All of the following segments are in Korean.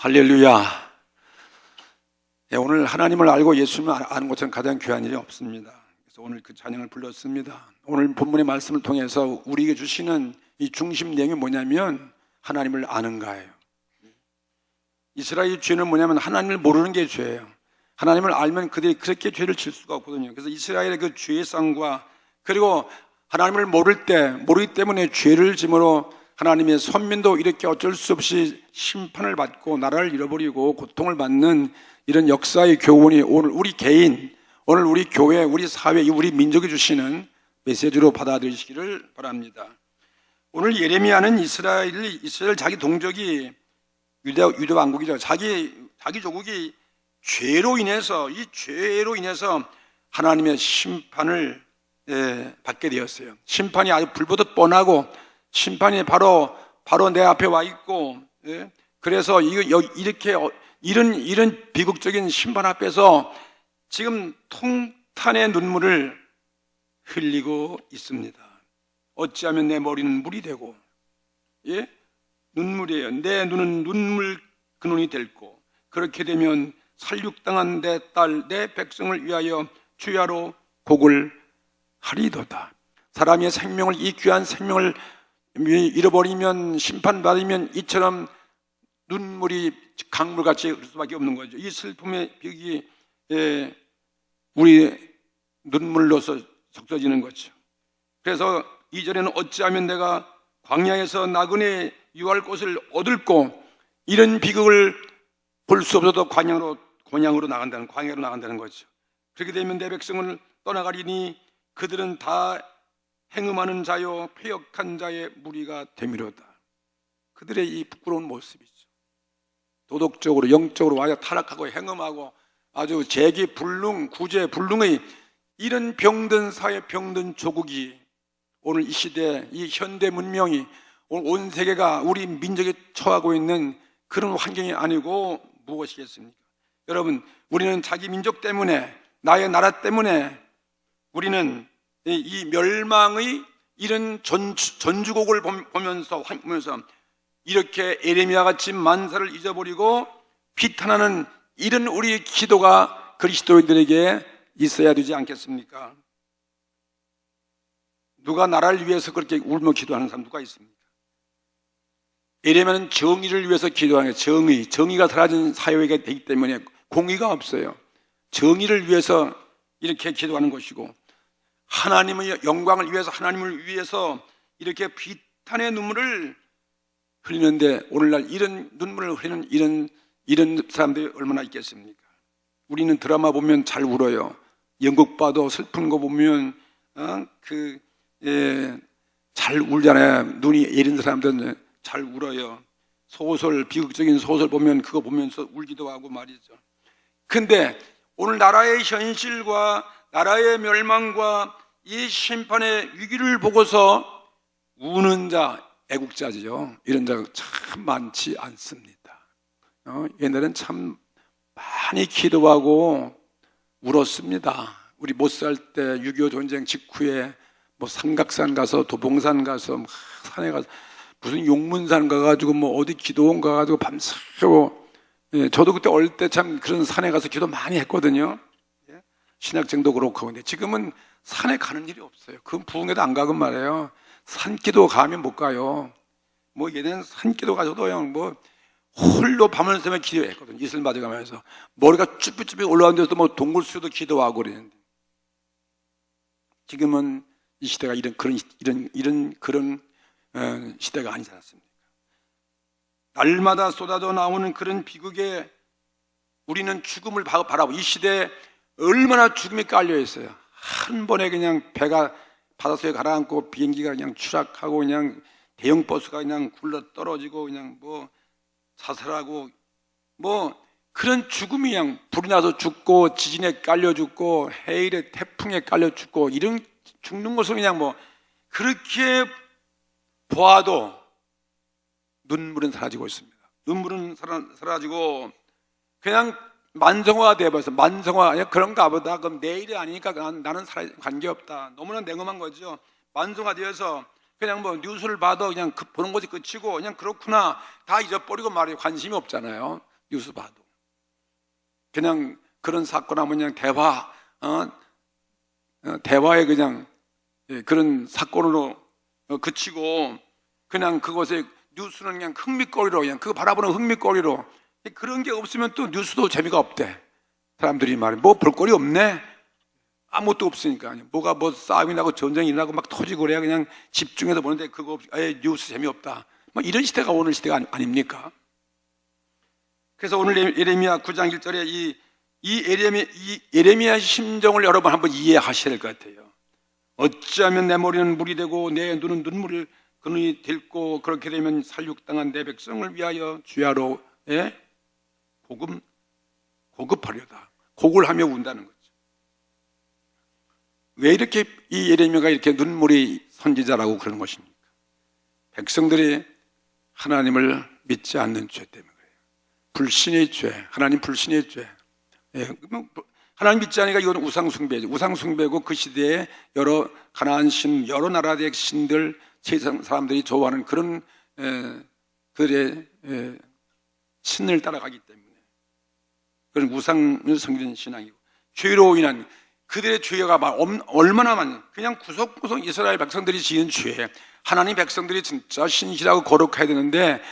할렐루야. 오늘 하나님을 알고 예수님을 아는 것처럼 가장 귀한 일이 없습니다. 그래서 오늘 그 찬양을 불렀습니다. 오늘 본문의 말씀을 통해서 우리에게 주시는 이 중심 내용이 뭐냐면 하나님을 아는 거예요. 이스라엘의 죄는 뭐냐면 하나님을 모르는 게 죄예요. 하나님을 알면 그들이 그렇게 죄를 질 수가 없거든요. 그래서 이스라엘의 그 죄의 쌍과 그리고 하나님을 모르기 때문에 죄를 짐으로 하나님의 선민도 이렇게 어쩔 수 없이 심판을 받고 나라를 잃어버리고 고통을 받는 이런 역사의 교훈이 오늘 우리 개인, 오늘 우리 교회, 우리 사회, 우리 민족이 주시는 메시지로 받아들이시기를 바랍니다. 오늘 예레미야는 이스라엘 자기 동족이 유대 왕국이죠. 자기 조국이 죄로 인해서 하나님의 심판을 받게 되었어요. 심판이 아주 불보듯 뻔하고 심판이 바로 내 앞에 와 있고, 그래서 이렇게 이런 비극적인 심판 앞에서 지금 통탄의 눈물을 흘리고 있습니다. 어찌하면 내 머리는 물이 되고, 눈물이에요. 내 눈은 눈물 근원이 될고, 그렇게 되면 살육당한 내 딸, 내 백성을 위하여 주야로 곡을 하리도다. 사람의 생명을, 이 귀한 생명을 잃어버리면, 심판받으면 이처럼 눈물이 강물같이 흐를 수밖에 없는 거죠. 이 슬픔의 벽이 우리 눈물로서 적셔지는 거죠. 그래서 2절에는 어찌하면 내가 광야에서 나그네 유할 곳을 얻을고, 이런 비극을 볼 수 없어도 광야로 나간다는 거죠. 그렇게 되면 내 백성을 떠나가리니 그들은 다 행음하는 자요 패역한 자의 무리가 되미로다. 그들의 이 부끄러운 모습이죠. 도덕적으로 영적으로 아주 타락하고 행음하고 아주 재기불능, 구제불능의 이런 병든 사회, 병든 조국이 오늘 이 시대, 이 현대 문명이 오늘 온 세계가 우리 민족이 처하고 있는 그런 환경이 아니고 무엇이겠습니까? 여러분, 우리는 자기 민족 때문에, 나의 나라 때문에 우리는 이 멸망의 이런 전주곡을 보면서 이렇게 예레미야 같이 만사를 잊어버리고 비탄하는 이런 우리 기도가 그리스도인들에게 있어야 되지 않겠습니까? 누가 나라를 위해서 그렇게 울며 기도하는 사람 누가 있습니까? 예레미야는 정의를 위해서 기도하는 거예요. 정의가 사라진 사회가 되기 때문에 공의가 없어요. 정의를 위해서 이렇게 기도하는 것이고, 하나님의 영광을 위해서, 하나님을 위해서 이렇게 비탄의 눈물을 흘리는데, 오늘날 이런 눈물을 흘리는 이런 사람들이 얼마나 있겠습니까? 우리는 드라마 보면 잘 울어요. 연극 봐도 슬픈 거 보면 잘 울잖아요. 눈이 예린 사람들은 잘 울어요. 소설, 비극적인 소설 보면 그거 보면서 울기도 하고 말이죠. 근데 오늘 나라의 현실과 나라의 멸망과 이 심판의 위기를 보고서 우는 자, 애국자죠. 이런 자가 참 많지 않습니다. 옛날엔 참 많이 기도하고 울었습니다. 우리 못 살 때 6.25 전쟁 직후에 뭐 삼각산 가서, 도봉산 가서, 산에 가서, 무슨 용문산 가가지고 뭐 어디 기도원 가가지고 밤새고, 저도 그때 어릴 때 참 그런 산에 가서 기도 많이 했거든요. 신학생도 그렇고. 근데 지금은 산에 가는 일이 없어요. 그건 부흥회도 안 가건 말이에요. 산기도 가면 못 가요. 뭐 얘는 산기도 가서도 뭐 홀로 밤을 새며 기도했거든요. 이슬 맞아가면서 머리가 쭈뼛쭈뼛 올라온 데서 뭐 동굴수도 기도하고 그랬는데, 지금은 이 시대가 그런 시대가 아니지 않습니까? 날마다 쏟아져 나오는 그런 비극에 우리는 죽음을 바라보고, 이 시대에 얼마나 죽음이 깔려 있어요. 한 번에 그냥 배가 바닷속에 가라앉고 비행기가 그냥 추락하고 그냥 대형 버스가 그냥 굴러 떨어지고 그냥 뭐 자살하고 뭐 그런 죽음이 그냥 불이 나서 죽고 지진에 깔려 죽고 해일에 태풍에 깔려 죽고 이런 죽는 것을 그냥 뭐 그렇게 보아도 눈물은 사라지고 있습니다. 눈물은 사라지고 그냥 만성화가 되어버려서, 만성화, 그런가 보다. 그럼 내일이 아니니까 나는 관계없다. 너무나 냉엄한 거죠. 만성화 되어서 그냥 뭐 뉴스를 봐도 그냥 보는 것이 끝이고 그냥 그렇구나 다 잊어버리고 말이에요. 관심이 없잖아요. 뉴스 봐도. 그냥 그런 사건 하면 그냥 대화에 그냥 그런 사건으로 그치고 그냥 그것에 뉴스는 그냥 흥미거리로 그냥 그거 바라보는 흥미거리로 그런 게 없으면 또 뉴스도 재미가 없대. 사람들이 말해 뭐 볼거리 없네. 아무것도 없으니까 뭐가 뭐 싸움이 나고 전쟁이 나고 막 터지고 그래야 그냥 집중해서 보는데 그거 뉴스 재미없다. 뭐 이런 시대가 오늘 시대가 아닙니까? 그래서 오늘 예레미야 9장 1절에 이 예레미야 심정을 여러분 한번 이해하셔야 될 것 같아요. 어찌하면 내 머리는 물이 되고 내 눈은 눈물을 그눈이 닳고 그렇게 되면 살육당한 내 백성을 위하여 주야로 고급하려다. 곡을 하며 운다는 거죠. 왜 이렇게 이 예레미야가 이렇게 눈물이 선지자라고 그러는 것입니까? 백성들이 하나님을 믿지 않는 죄 때문에 그래요. 불신의 죄, 하나님 불신의 죄. 하나님 믿지 않으니까 이건 우상숭배죠. 우상숭배고 그 시대에 여러 가나안 신, 여러 나라의 신들, 세상 사람들이 좋아하는 그런 그들의 신을 따라가기 때문에 그런 우상을 섬기는 신앙이고 죄로 인한 그들의 죄가 얼마나 많이 그냥 구석구석 이스라엘 백성들이 지은 죄 하나님 백성들이 진짜 신실하고 거룩해야 되는데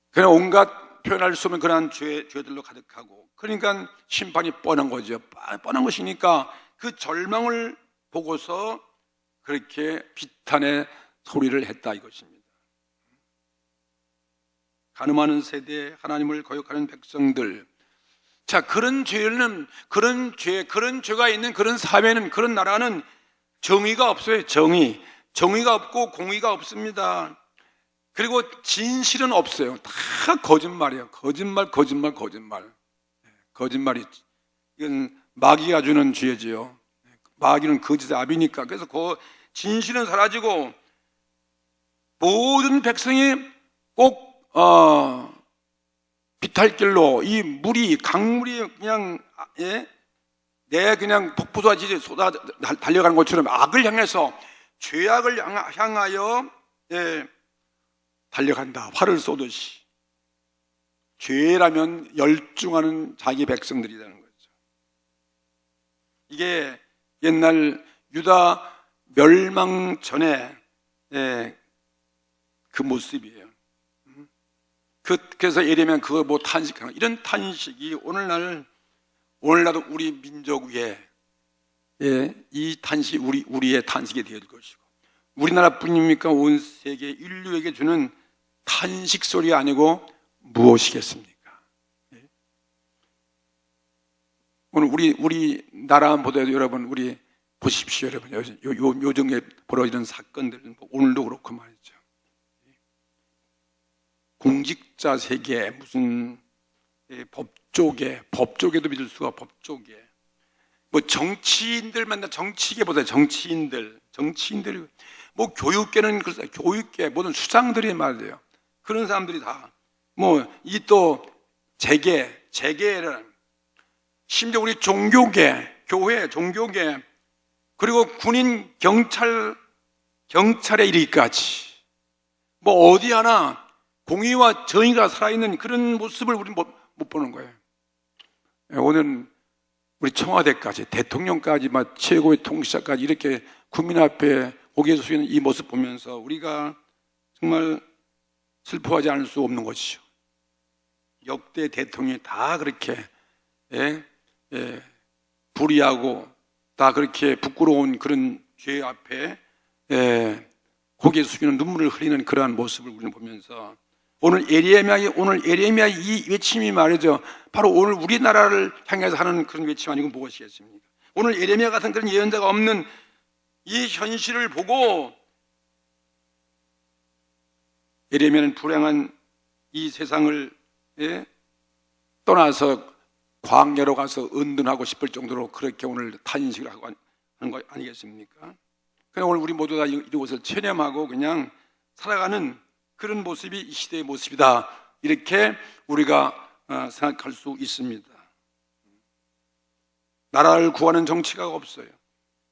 그냥 온갖 표현할 수 없는 그런 죄들로 가득하고 그러니까 심판이 뻔한 거죠. 뻔한 것이니까 그 절망을 보고서 그렇게 비탄의 소리를 했다 이것입니다. 가늠하는 세대, 하나님을 거역하는 백성들. 자, 그런 죄는, 그런 죄가 있는 그런 사회는, 그런 나라는 정의가 없어요. 정의가 없고 공의가 없습니다. 그리고 진실은 없어요. 다 거짓말이에요. 거짓말이. 이건 마귀가 주는 죄지요. 마귀는 거짓의 압이니까. 그래서 그 진실은 사라지고 모든 백성이 꼭 비탈길로 이 물이 강물이 그냥 그냥 폭포 쏟아지지 달려가는 것처럼 악을 향해서 죄악을 향하여 달려간다. 활을 쏘듯이. 죄라면 열중하는 자기 백성들이라는 거죠. 이게 옛날 유다 멸망 전에 그 모습이에요. 그래서 예레미야는 그거 뭐 탄식하는 이런 탄식이 오늘날도 우리 민족 위에 이 탄식 우리의 탄식이 되어질 것이고 우리나라뿐입니까? 온 세계 인류에게 주는 탄식 소리가 아니고 무엇이겠습니까? 오늘 우리 나라보다도 여러분 우리 보십시오, 여러분. 요즘에 벌어지는 사건들 오늘도 그렇고 말이죠. 공직자 세계 무슨 법조계도 믿을 수가 법조계 뭐 정치인들 만나 정치계보다 정치인들 뭐 교육계는 그렇다 교육계 모든 수장들이 말이에요. 그런 사람들이 다 뭐 이 또 재계라는 심지어 우리 종교계 교회 종교계 그리고 군인 경찰에 이르기까지 뭐 어디 하나 공의와 정의가 살아있는 그런 모습을 우리는 못 보는 거예요. 오늘 우리 청와대까지 대통령까지 막 최고의 통치자까지 이렇게 국민 앞에 고개 숙이는 이 모습 보면서 우리가 정말 슬퍼하지 않을 수 없는 것이죠. 역대 대통령이 다 그렇게 불의하고 다 그렇게 부끄러운 그런 죄 앞에 고개 숙이는 눈물을 흘리는 그러한 모습을 우리는 보면서 오늘 예레미야 이 외침이 말이죠. 바로 오늘 우리나라를 향해서 하는 그런 외침 아니고 무엇이겠습니까? 오늘 예레미야 같은 그런 예언자가 없는 이 현실을 보고 예레미야는 불행한 이 세상을 떠나서 광야로 가서 은둔하고 싶을 정도로 그렇게 오늘 탄식을 하고 하는 거 아니겠습니까? 그냥 오늘 우리 모두 다 이곳을 체념하고 그냥 살아가는 그런 모습이 이 시대의 모습이다. 이렇게 우리가 생각할 수 있습니다. 나라를 구하는 정치가 없어요.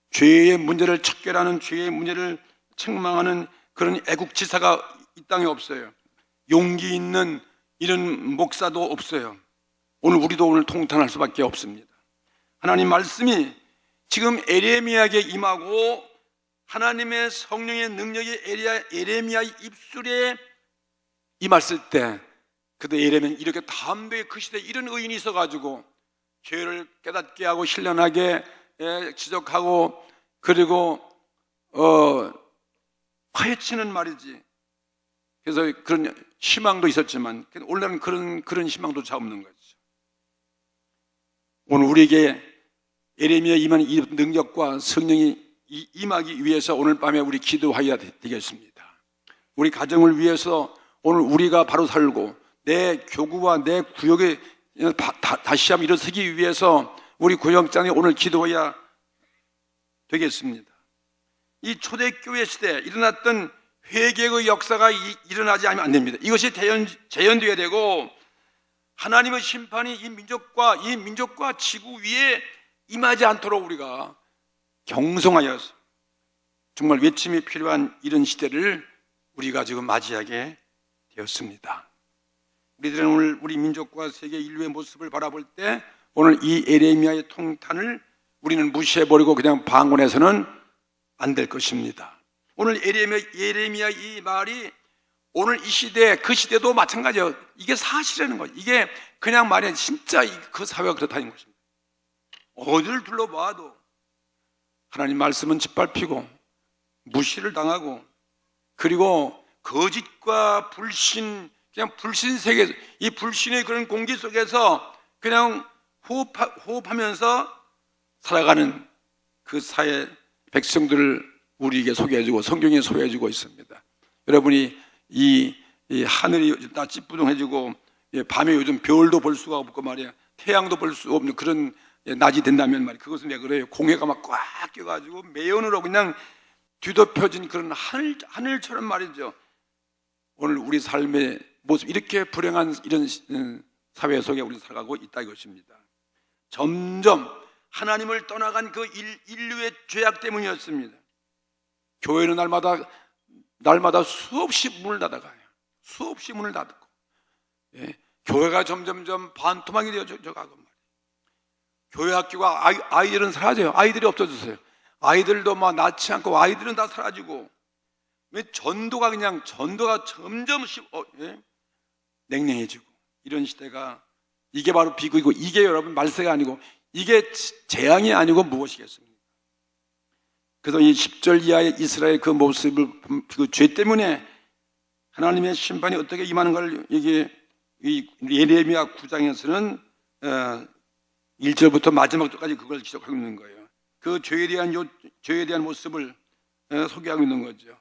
죄의 문제를 척결하는 죄의 문제를 책망하는 그런 애국지사가 이 땅에 없어요. 용기 있는 이런 목사도 없어요. 우리도 오늘 통탄할 수밖에 없습니다. 하나님 말씀이 지금 에레미야에게 임하고 하나님의 성령의 능력이 에레미야의 입술에 임했을 때, 그때 에레미야는 이렇게 담대히 그 시대에 이런 의인이 있어가지고 죄를 깨닫게 하고 신령하게 지적하고, 그리고 파헤치는 말이지. 그래서 그런 희망도 있었지만 원래는 그런 희망도 잘 없는 거죠. 오늘 우리에게 에레미야에 임한 이 능력과 성령이 임하기 위해서 오늘 밤에 우리 기도해야 되겠습니다. 우리 가정을 위해서 오늘 우리가 바로 살고 내 교구와 내 구역에 다시 한번 일어서기 위해서 우리 구역장에 오늘 기도해야 되겠습니다. 이 초대교회 시대에 일어났던 회개의 역사가 일어나지 않으면 안 됩니다. 이것이 재현되어야 되고, 하나님의 심판이 이 민족과 지구 위에 임하지 않도록 우리가 경성하여서 정말 외침이 필요한 이런 시대를 우리가 지금 맞이하게 되었습니다. 우리들은 오늘 우리 민족과 세계 인류의 모습을 바라볼 때 오늘 이 에레미야의 통탄을 우리는 무시해버리고 그냥 방관해서는 안 될 것입니다. 오늘 에레미야 이 말이 오늘 이 시대, 그 시대도 마찬가지예요. 이게 사실이라는 거예요. 이게 그냥 말이 진짜 그 사회가 그렇다는 것입니다. 어디를 둘러봐도 하나님 말씀은 짓밟히고 무시를 당하고, 그리고 거짓과 불신, 그냥 불신 세계, 이 불신의 그런 공기 속에서 그냥 호흡하면서 살아가는 그 사회 백성들을 우리에게 소개해주고 성경에 소개해주고 있습니다. 여러분이 이 하늘이 다 찌뿌둥해지고 밤에 요즘 별도 볼 수가 없고 말이야, 태양도 볼 수 없는 그런 낮이 된다면 말이야, 그것은 왜 그래요? 공해가 막 꽉 껴가지고 매연으로 그냥 뒤덮여진 그런 하늘처럼 말이죠. 오늘 우리 삶의 모습, 이렇게 불행한 이런 사회 속에 우리 살아가고 있다 이것입니다. 점점 하나님을 떠나간 그 인류의 죄악 때문이었습니다. 교회는 날마다 수없이 문을 닫아가요. 수없이 문을 닫고, 교회가 점점점 반토막이 되어져 가고 말이에요. 교회 학교가 아이들은 사라져요. 아이들이 없어졌어요. 아이들도 막 낳지 않고 아이들은 다 사라지고, 왜 전도가 점점 냉랭해지고, 이런 시대가, 이게 바로 비극이고, 이게 여러분 말세가 아니고 이게 재앙이 아니고 무엇이겠습니까? 그래서 이 10절 이하의 이스라엘 그 모습을, 그 죄 때문에 하나님의 심판이 어떻게 임하는 걸 이게 이 예레미야 9장에서는 1절부터 마지막 절까지 그걸 기록하고 있는 거예요. 그 죄에 대한 모습을 소개하고 있는 거죠.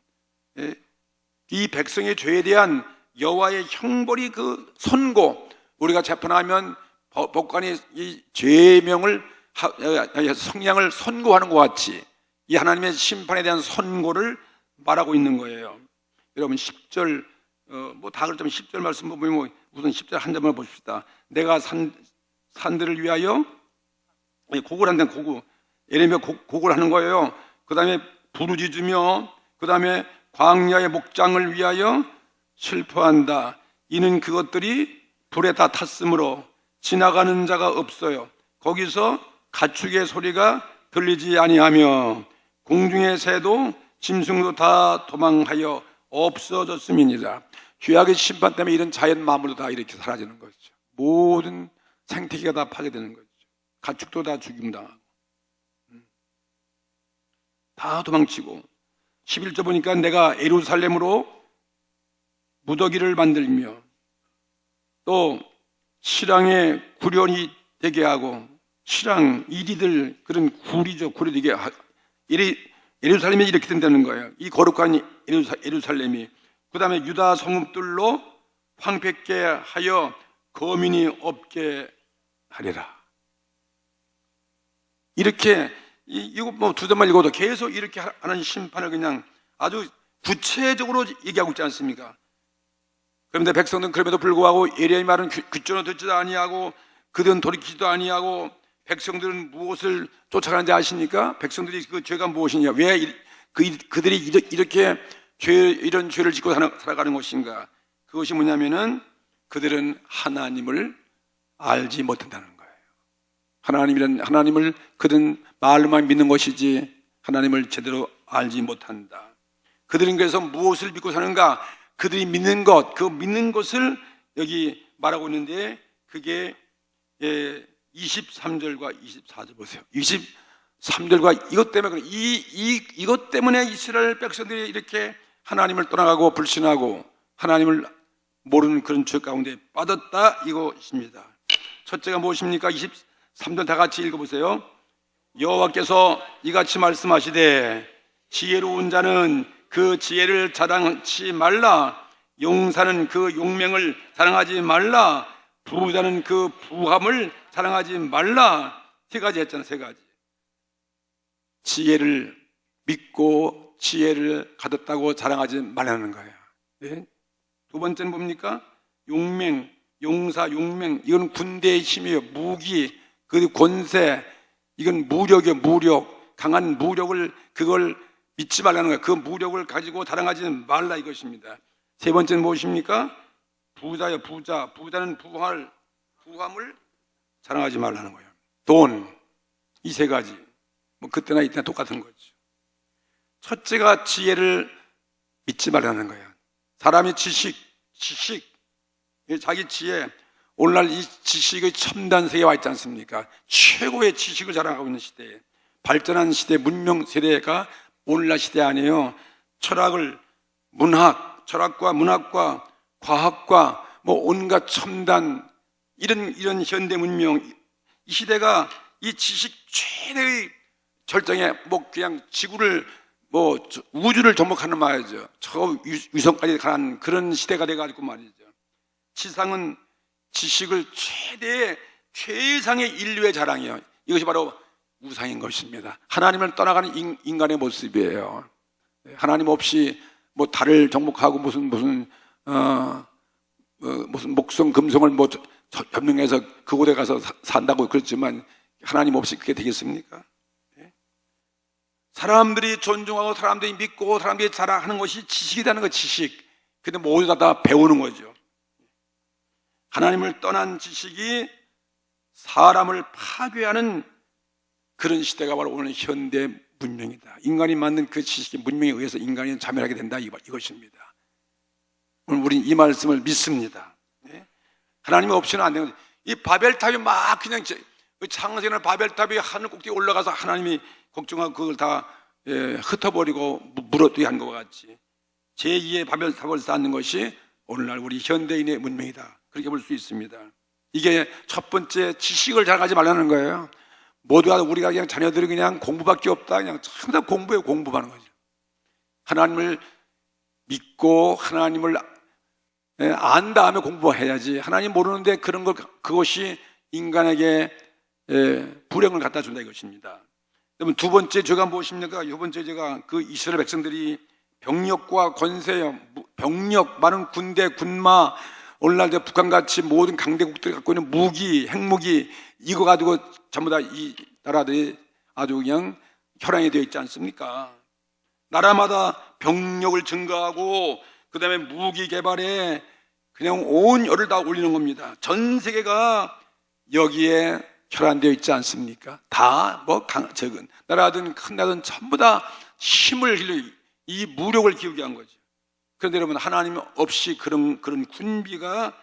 이 백성의 죄에 대한 여호와의 형벌이 그 선고, 우리가 재판하면 법관이 이 죄명을 성량을 선고하는 것 같이 이 하나님의 심판에 대한 선고를 말하고 있는 거예요. 여러분 10절 다 그렇다면 10절 말씀 보면 우선 10절 한 점을 보십시다. 내가 산들을 위하여 곡을 한다는 곡을 예레미야 곡을 하는 거예요. 그 다음에 부르짖으며 그 다음에 광야의 목장을 위하여 슬퍼한다. 이는 그것들이 불에 다 탔으므로 지나가는 자가 없어요. 거기서 가축의 소리가 들리지 아니하며 공중의 새도 짐승도 다 도망하여 없어졌음이니라. 죄악의 심판 때문에 이런 자연 만물도 다 이렇게 사라지는 거죠. 모든 생태계가 다 파괴되는 거죠. 가축도 다 죽임당하고 다 도망치고, 11절 보니까 내가 예루살렘으로 무더기를 만들며 또 실랑의 구련이 되게 하고, 실랑 이리들 그런 구리죠. 구리되게 예루살렘이 이렇게 된다는 거예요. 이 거룩한 예루살렘이 그 다음에 유다 성읍들로 황폐케 하여 거민이 없게 하리라. 이렇게 이거 뭐 두 점만 읽어도 계속 이렇게 하는 심판을 그냥 아주 구체적으로 얘기하고 있지 않습니까? 그런데 백성들은 그럼에도 불구하고 예레미야 말은 귀전을 듣지도 아니하고 그들은 돌이키지도 아니하고, 백성들은 무엇을 쫓아가는지 아십니까? 백성들이 그 죄가 무엇이냐, 왜 그들이 이렇게 이런 죄를 짓고 살아가는 것인가? 그것이 뭐냐면은 그들은 하나님을 알지 못한다는 거예요. 하나님을 그들은 말로만 믿는 것이지 하나님을 제대로 알지 못한다. 그들은 그래서 무엇을 믿고 사는가? 그들이 믿는 것, 그 믿는 것을 여기 말하고 있는데 그게 23절과 24절 보세요. 23절과 이것 때문에 이것 때문에 이스라엘 백성들이 이렇게 하나님을 떠나가고 불신하고 하나님을 모르는 그런 죄 가운데 빠졌다 이것입니다. 첫째가 무엇입니까? 23절 다 같이 읽어보세요. 여호와께서 이같이 말씀하시되 지혜로운 자는 그 지혜를 자랑치 말라. 용사는 그 용맹을 자랑하지 말라. 부자는 그 부함을 자랑하지 말라. 세 가지 했잖아, 세 가지. 지혜를 믿고 지혜를 가졌다고 자랑하지 말라는 거예요. 네? 두 번째는 뭡니까? 용맹, 용사, 용맹. 이건 군대의 힘이에요. 무기, 그 권세. 이건 무력이에요. 무력. 강한 무력을 그걸 믿지 말라는 거예요. 그 무력을 가지고 자랑하지 말라 이것입니다. 세 번째는 무엇입니까? 부자요, 부자. 부자는 부함을 자랑하지 말라는 거예요. 돈. 이 세 가지. 뭐 그때나 이때나 똑같은 거죠. 첫째가 지혜를 믿지 말라는 거예요. 사람이 지식, 자기 지혜. 오늘날 이 지식의 첨단 세계에 와 있지 않습니까? 최고의 지식을 자랑하고 있는 시대에, 발전한 시대, 문명 세대가 오늘날 시대 아니에요. 철학과 문학과 과학과 뭐 온갖 첨단 이런 현대 문명, 이 시대가 이 지식 최대의 절정에 뭐 그냥 지구를 뭐 우주를 접목하는 말이죠. 저 위성까지 가는 그런 시대가 돼가지고 말이죠. 지상은 지식을 최상의 인류의 자랑이에요. 이것이 바로 우상인 것입니다. 하나님을 떠나가는 인간의 모습이에요. 하나님 없이 뭐 달을 정복하고 무슨 목성 금성을 뭐 점령해서 그곳에 가서 산다고 그랬지만 하나님 없이 그게 되겠습니까? 사람들이 존중하고 사람들이 믿고 사람들이 자랑하는 것이 지식이라는 거, 지식. 근데 모두 다 배우는 거죠. 하나님을 떠난 지식이 사람을 파괴하는 그런 시대가 바로 오늘 현대 문명이다. 인간이 만든 그 지식의 문명에 의해서 인간이 자멸하게 된다 이것입니다. 오늘 우리는 이 말씀을 믿습니다. 하나님 없이는 안 되는 거죠. 이 바벨탑이 막 그냥 창세기는 바벨탑이 하늘 꼭대기에 올라가서 하나님이 걱정하고 그걸 다 흩어버리고 무너뜨게 한 것과 같이 제2의 바벨탑을 쌓는 것이 오늘날 우리 현대인의 문명이다. 그렇게 볼 수 있습니다. 이게 첫 번째, 지식을 자랑하지 말라는 거예요. 모두가 우리가 그냥 자녀들이 그냥 공부밖에 없다. 그냥 전부 다 공부예요. 공부하는 거죠. 하나님을 믿고 하나님을 안 다음에 공부해야지. 하나님 모르는데 그런 걸 그것이 인간에게 불행을 갖다 준다 이것입니다. 그러면 두 번째 죄가 무엇입니까? 두 번째 죄가 그 이스라엘 백성들이 병력과 권세, 병력, 많은 군대, 군마, 오늘날 북한같이 모든 강대국들이 갖고 있는 무기, 핵무기 이거 가지고 전부 다 이 나라들이 아주 그냥 혈안이 되어 있지 않습니까? 나라마다 병력을 증가하고 그 다음에 무기 개발에 그냥 온 열을 다 올리는 겁니다. 전 세계가 여기에 혈안되어 있지 않습니까? 다 뭐 적은 나라든 큰 나라든 전부 다 힘을 길러 이 무력을 기울게 한 거죠. 그런데 여러분, 하나님 없이 그런 군비가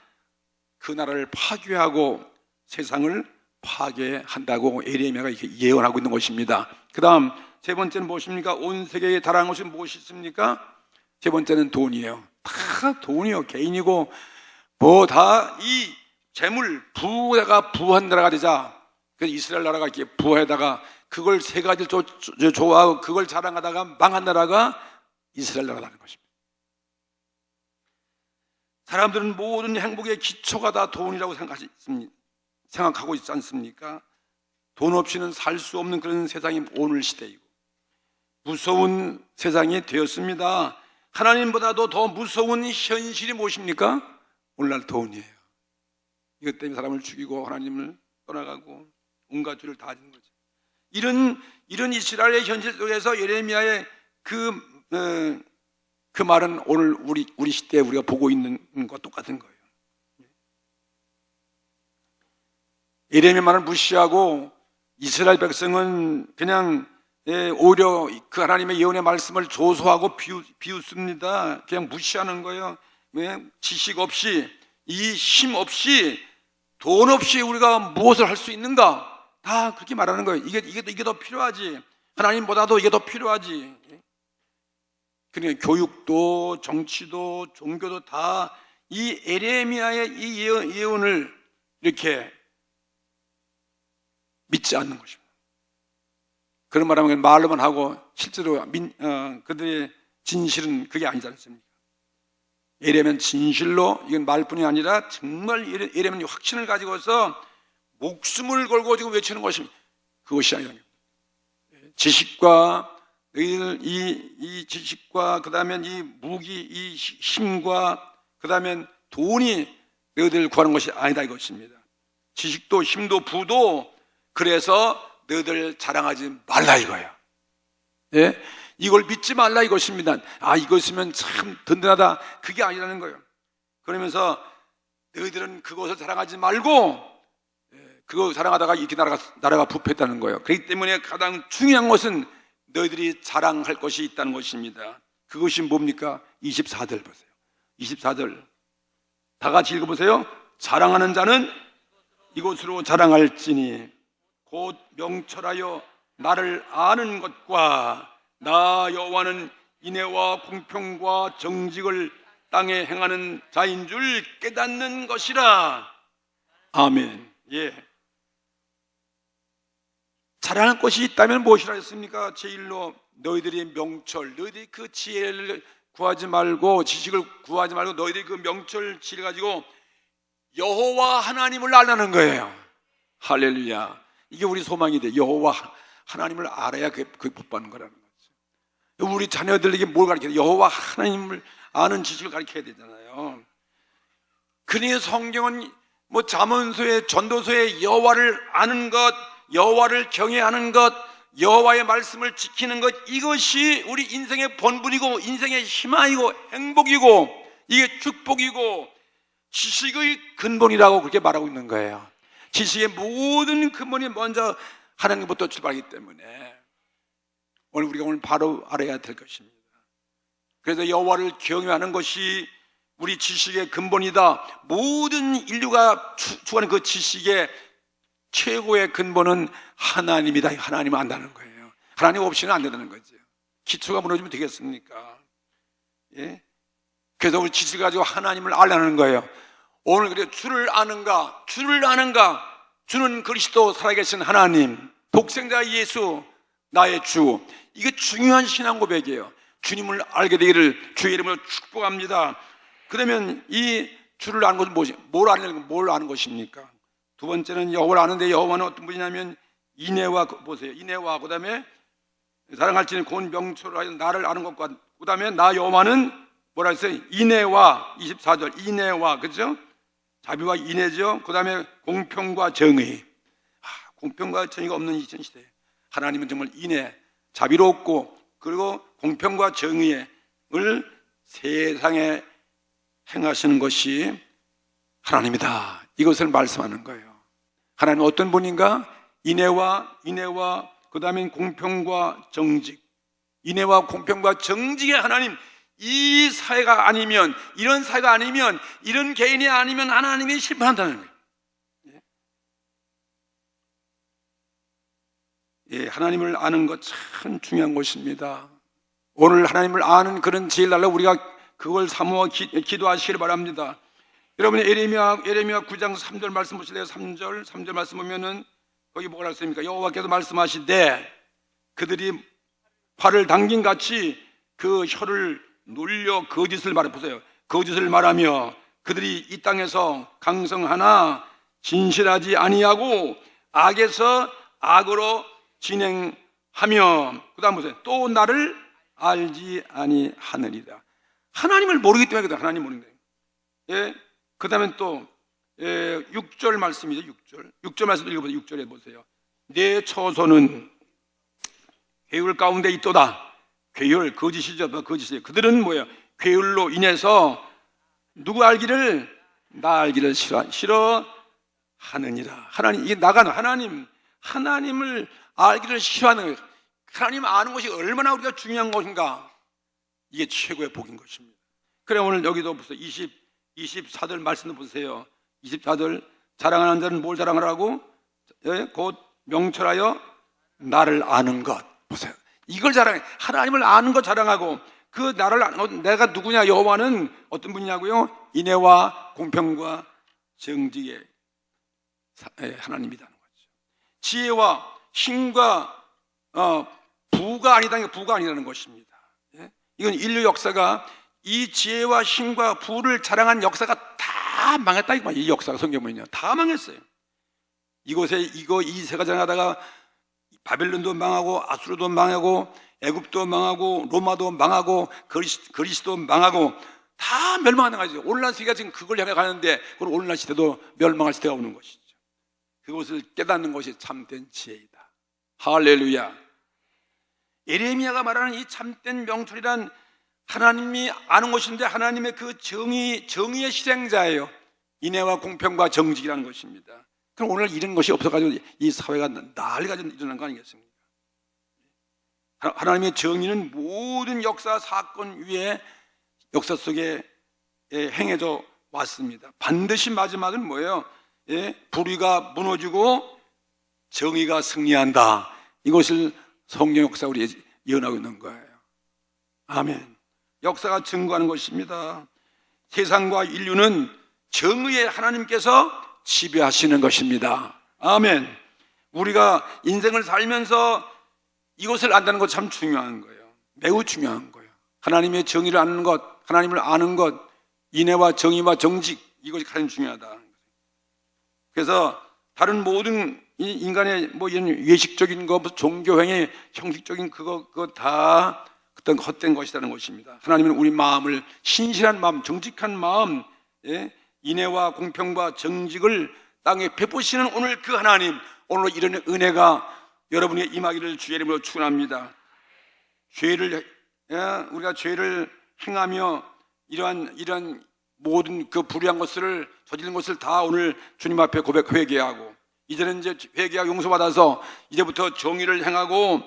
그 나라를 파괴하고 세상을 파괴한다고 에레미야가 이렇게 예언하고 있는 것입니다. 그 다음 세 번째는 무엇입니까? 온 세계에 달하는 것은 무엇이 있습니까? 세 번째는 돈이에요. 다 돈이요. 개인이고 뭐 다 이 재물, 부가 부한 나라가 되자. 그래서 이스라엘 나라가 이렇게 부에다가 그걸 세 가지를 좋아하고 그걸 자랑하다가 망한 나라가 이스라엘 나라라는 것입니다. 사람들은 모든 행복의 기초가 다 돈이라고 생각하고 있지 않습니까? 돈 없이는 살 수 없는 그런 세상이 오늘 시대이고 무서운 세상이 되었습니다. 하나님보다도 더 무서운 현실이 무엇입니까? 오늘날 돈이에요. 이것 때문에 사람을 죽이고 하나님을 떠나가고 온갖 죄를 다 지는 거죠. 이런 이스라엘의 현실 속에서 예레미야의 그 말은 오늘 우리 시대에 우리가 보고 있는 것과 똑같은 거예요. 예레미야 말을 무시하고 이스라엘 백성은 그냥 오히려 그 하나님의 예언의 말씀을 조소하고 비웃습니다. 그냥 무시하는 거예요. 왜? 지식 없이, 이 힘 없이, 돈 없이 우리가 무엇을 할 수 있는가? 다 그렇게 말하는 거예요. 이게 더 필요하지. 하나님보다도 이게 더 필요하지. 그러니까 교육도, 정치도, 종교도 다 이 예레미야의 이 예언을 이렇게 믿지 않는 것입니다. 그런 말하면 말로만 하고 실제로 그들의 진실은 그게 아니지 않습니까? 예레미야는 진실로, 이건 말뿐이 아니라 정말 예레미야는 확신을 가지고서 목숨을 걸고 지금 외치는 것입니다. 그것이 아니라 지식과 너희들 이 지식과 그 다음에 이 무기, 이 힘과 그 다음에 돈이 너희들 구하는 것이 아니다 이것입니다. 지식도 힘도 부도 그래서 너희들 자랑하지 말라 이거야. 예? 이걸 믿지 말라 이것입니다. 이거 있으면 참 든든하다, 그게 아니라는 거예요. 그러면서 너희들은 그것을 자랑하지 말고 그거 자랑하다가 이렇게 나라가 부패했다는 거예요. 그렇기 때문에 가장 중요한 것은 너희들이 자랑할 것이 있다는 것입니다. 그것이 뭡니까? 24절 보세요. 24절 다 같이 읽어보세요. 자랑하는 자는 이곳으로 자랑할지니 곧 명철하여 나를 아는 것과 나 여호와는 인애와 공평과 정직을 땅에 행하는 자인 줄 깨닫는 것이라. 아멘. 예. 자랑할 것이 있다면 무엇이라 했습니까? 제1로 너희들이 명철, 너희들이 그 지혜를 구하지 말고, 지식을 구하지 말고 너희들이 그 명철 지혜를 가지고 여호와 하나님을 알라는 거예요. 할렐루야. 이게 우리 소망이 돼. 여호와 하나님을 알아야 그게 복 받는 거라는 거죠. 우리 자녀들에게 뭘 가르쳐야 돼? 여호와 하나님을 아는 지식을 가르쳐야 되잖아요. 그러니 성경은 잠언서에, 전도서에 여호와를 아는 것, 여호와를 경외하는 것, 여호와의 말씀을 지키는 것, 이것이 우리 인생의 본분이고 인생의 희망이고 행복이고 이게 축복이고 지식의 근본이라고 그렇게 말하고 있는 거예요. 지식의 모든 근본이 먼저 하나님부터 출발하기 때문에 우리가 바로 알아야 될 것입니다. 그래서 여호와를 경외하는 것이 우리 지식의 근본이다. 모든 인류가 추구하는 그 지식의 최고의 근본은 하나님이다. 하나님을 안다는 거예요. 하나님 없이는 안 된다는 거죠. 기초가 무너지면 되겠습니까? 예? 그래서 우리 지식을 가지고 하나님을 알라는 거예요. 오늘 그래, 주를 아는가? 주를 아는가? 주는 그리스도 살아계신 하나님, 독생자 예수, 나의 주. 이게 중요한 신앙 고백이에요. 주님을 알게 되기를 주의 이름으로 축복합니다. 그러면 이 주를 아는 것은 뭐지? 뭘 아는 것입니까? 두 번째는 여호와를 아는데, 여호와는 어떤 분이냐면 인애와, 보세요. 인애와, 그 다음에 사랑할지는 고운 명철을 하여 나를 아는 것과, 그 다음에 나 여호와는 뭐라 했어요? 인애와, 24절 인애와, 그죠? 자비와 인애죠. 그 다음에 공평과 정의. 공평과 정의가 없는 이 시대에 하나님은 정말 인애, 자비롭고 그리고 공평과 정의를 세상에 행하시는 것이 하나님이다. 이것을 말씀하는 거예요. 하나님은 어떤 분인가? 인애와 그 다음에 공평과 정직. 인애와 공평과 정직의 하나님. 이 사회가 아니면, 이런 사회가 아니면, 이런 개인이 아니면 하나님이 심판한다는 거예요. 예, 하나님을 아는 것 참 중요한 것입니다. 오늘 하나님을 아는 그런 지혜를 달라고 우리가 그걸 사모하 기도하시기를 바랍니다. 여러분, 예레미야 9장 3절 말씀 보실래요? 3절 말씀 보면은 거기 뭐라 했습니까? 여호와께서 말씀하시되 그들이 팔을 당긴 같이 그 혀를 놀려 거짓을 말해. 보세요. 거짓을 말하며 그들이 이 땅에서 강성하나 진실하지 아니하고 악에서 악으로 진행하며, 그 다음 보세요. 또 나를 알지 아니하느니라. 하나님을 모르기 때문에 그래요. 하나님 모르는 거예요. 예? 그 다음에 또 6절 말씀이죠. 6절 말씀 읽어보세요. 6절에 보세요. 내 처소는 괴율 가운데 있도다. 괴율, 거짓이죠. 거짓이에요. 그들은 뭐예요? 괴율로 인해서 누구 알기를? 나 알기를 싫어. 하느니라. 하나님, 이게 나가는 하나님을 알기를 싫어하는 거예요. 하나님 아는 것이 얼마나 우리가 중요한 것인가. 이게 최고의 복인 것입니다. 그래, 오늘 여기도 보세요. 24절 말씀도 보세요. 24절, 자랑하는 자는 뭘 자랑하라고? 곧 명철하여 나를 아는 것. 보세요. 이걸 자랑해. 하나님을 아는 것 자랑하고, 그 나를 아는 것, 내가 누구냐? 여호와는 어떤 분이냐고요? 인애와 공평과 정직의 하나님이라는 거죠. 지혜와 힘과 부가 아니라는 것입니다. 이건 인류 역사가 이 지혜와 힘과 부를 자랑한 역사가 다 망했다 이거. 이 역사가 성경 보면요, 다 망했어요. 이곳에 이 세가 자랑하다가 바벨론도 망하고 아수르도 망하고 애굽도 망하고 로마도 망하고 그리스도 망하고 다 멸망하는 거죠. 오늘날 세계가 지금 그걸 향해 가는데, 그걸 오늘날 시대도 멸망할 시대가 오는 것이죠. 그것을 깨닫는 것이 참된 지혜이다. 할렐루야. 예레미야가 말하는 이 참된 명철이란 하나님이 아는 것인데, 하나님의 그 정의의 실행자예요. 인애와 공평과 정직이라는 것입니다. 그럼 오늘 이런 것이 없어가지고 이 사회가 난리가 일어난 거 아니겠습니까? 하나님의 정의는 모든 역사 사건 위에 역사 속에 행해져 왔습니다. 반드시 마지막은 뭐예요? 불의가 무너지고 정의가 승리한다. 이것을 성경 역사 우리 예언하고 있는 거예요. 아멘. 역사가 증거하는 것입니다. 세상과 인류는 정의의 하나님께서 지배하시는 것입니다. 아멘. 우리가 인생을 살면서 이것을 안다는 것 참 중요한 거예요. 매우 중요한 거예요. 하나님의 정의를 아는 것, 하나님을 아는 것, 인애와 정의와 정직, 이것이 가장 중요하다. 그래서 다른 모든 인간의 이런 외식적인 것, 종교행위, 형식적인 그거 다 어떤 헛된 것이라는 것입니다. 하나님은 우리 마음을, 신실한 마음, 정직한 마음, 인애와 공평과 정직을 땅에 베푸시는 오늘 그 하나님, 오늘 이런 은혜가 여러분의 임하기를 주의 이름으로 축원합니다. 우리가 죄를 행하며 이러한 모든 그 불의한 것을 저지른 것을 다 오늘 주님 앞에 회개하고, 이제는 이제 회개하고 용서받아서 이제부터 정의를 행하고,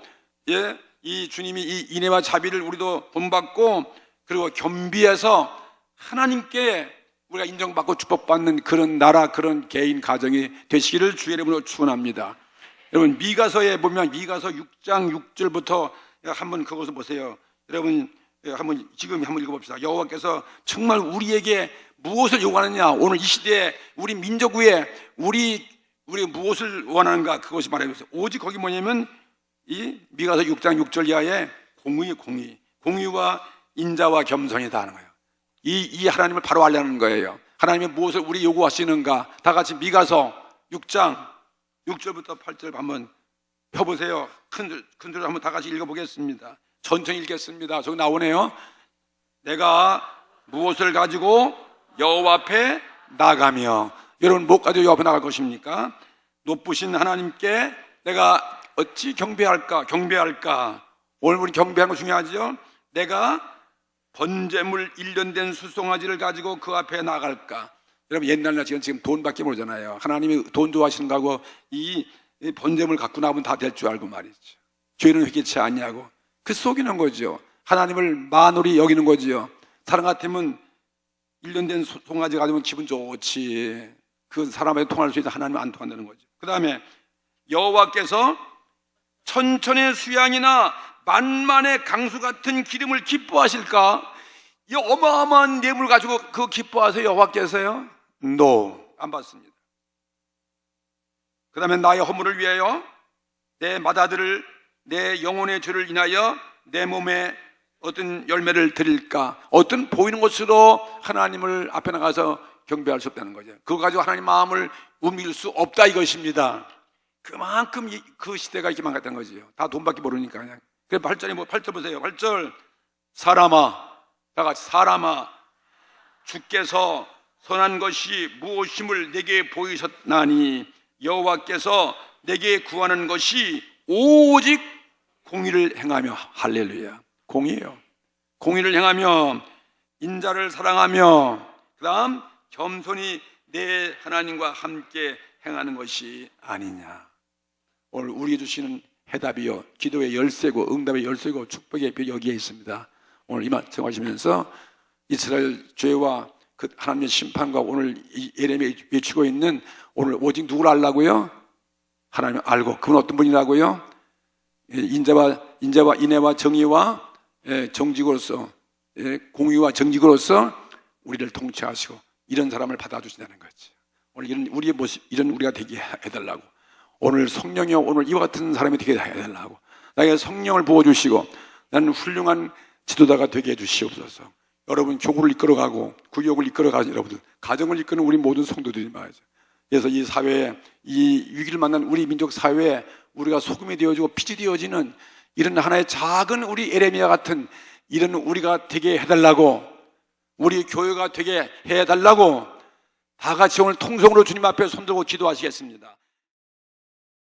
이 주님이 이 인애와 자비를 우리도 본받고, 그리고 겸비해서 하나님께 우리가 인정받고 축복받는 그런 나라, 그런 개인 가정이 되시기를 주의 이름으로 축원합니다. 여러분, 미가서에 보면 미가서 6장 6절부터 한번 그것을 보세요. 여러분, 지금 한번 읽어봅시다. 여호와께서 정말 우리에게 무엇을 요구하느냐, 오늘 이 시대에 우리 민족 위에 우리 무엇을 원하는가, 그것이 말해주세요. 오직 거기 뭐냐면 이 미가서 6장 6절 이하에 공의와 인자와 겸손이다 하는 거예요. 이 하나님을 바로 알려는 거예요. 하나님이 무엇을 우리 요구하시는가, 다 같이 미가서 6장 6절부터 8절 한번 펴보세요. 큰 소리로 한번 다 같이 읽어보겠습니다. 천천히 읽겠습니다. 저기 나오네요. 내가 무엇을 가지고 여호와 앞에 나가며, 여러분 못 가지고 여호와 앞에 나갈 것입니까? 높으신 하나님께 내가 어찌 경배할까? 오늘 우리 경배하는 거 중요하죠. 내가 번제물 1년 된 수송아지를 가지고 그 앞에 나갈까? 여러분, 옛날에 지금 돈밖에 모르잖아요. 하나님이 돈 좋아하시는 거하고 이 번제물 갖고 나오면 다 될 줄 알고 말이죠. 죄는 회개치 않냐고 그 속이는 거죠. 하나님을 만홀히 여기는 거죠. 사람 같으면 1년 된 송아지 가지면 기분 좋지. 그 사람에 통할 수 있는 하나님 안 통한다는 거죠. 그 다음에 여호와께서 천천의 수양이나 만만의 강수 같은 기름을 기뻐하실까? 이 어마어마한 뇌물 가지고 그거 기뻐하세요, 여호와께서요? No, 안 받습니다. 그 다음에 나의 허물을 위하여 내 맏아들을, 내 영혼의 죄를 인하여 내 몸에 어떤 열매를 드릴까? 어떤 보이는 것으로 하나님을 앞에 나가서 경배할 수 없다는 거죠. 그거 가지고 하나님 마음을 움직일 수 없다 이것입니다. 그만큼 그 시대가 이렇게 망했다는 거죠. 다 돈밖에 모르니까 그냥. 그래서 8절 보세요. 8절, 사람아, 다 같이 사람아, 주께서 선한 것이 무엇임을 내게 보이셨나니 여호와께서 내게 구하는 것이 오직 공의를 행하며, 할렐루야, 공의예요. 공의를 행하며 인자를 사랑하며, 그 다음 겸손히 내 하나님과 함께 행하는 것이 아니냐. 오늘 우리에게 주시는 해답이요, 기도의 열쇠고 응답의 열쇠고 축복의 벽이 여기에 있습니다. 오늘 이 말씀 하시면서 이스라엘 죄와 그 하나님의 심판과 오늘 이 예레미야 외치고 있는 오늘 오직 누구를 알라고요? 하나님을 알고, 그분 어떤 분이라고요? 인자와 인애와 정의와 정직으로서, 공의와 정직으로서 우리를 통치하시고 이런 사람을 받아주신다는 거지. 오늘 이런 우리의 모습, 이런 우리가 되게 해달라고. 오늘 성령이요, 오늘 이와 같은 사람이 되게 해달라고. 나에게 성령을 부어주시고 나는 훌륭한 지도자가 되게 해주시옵소서. 여러분 교구를 이끌어가고 구역을 이끌어가는 여러분들, 가정을 이끄는 우리 모든 성도들이 말이죠. 그래서 이 사회에, 이 위기를 만난 우리 민족 사회에 우리가 소금이 되어지고 빛이 되어지는 이런 하나의 작은 우리 예레미야 같은 이런 우리가 되게 해달라고, 우리 교회가 되게 해달라고 다 같이 오늘 통성으로 주님 앞에 손들고 기도하시겠습니다.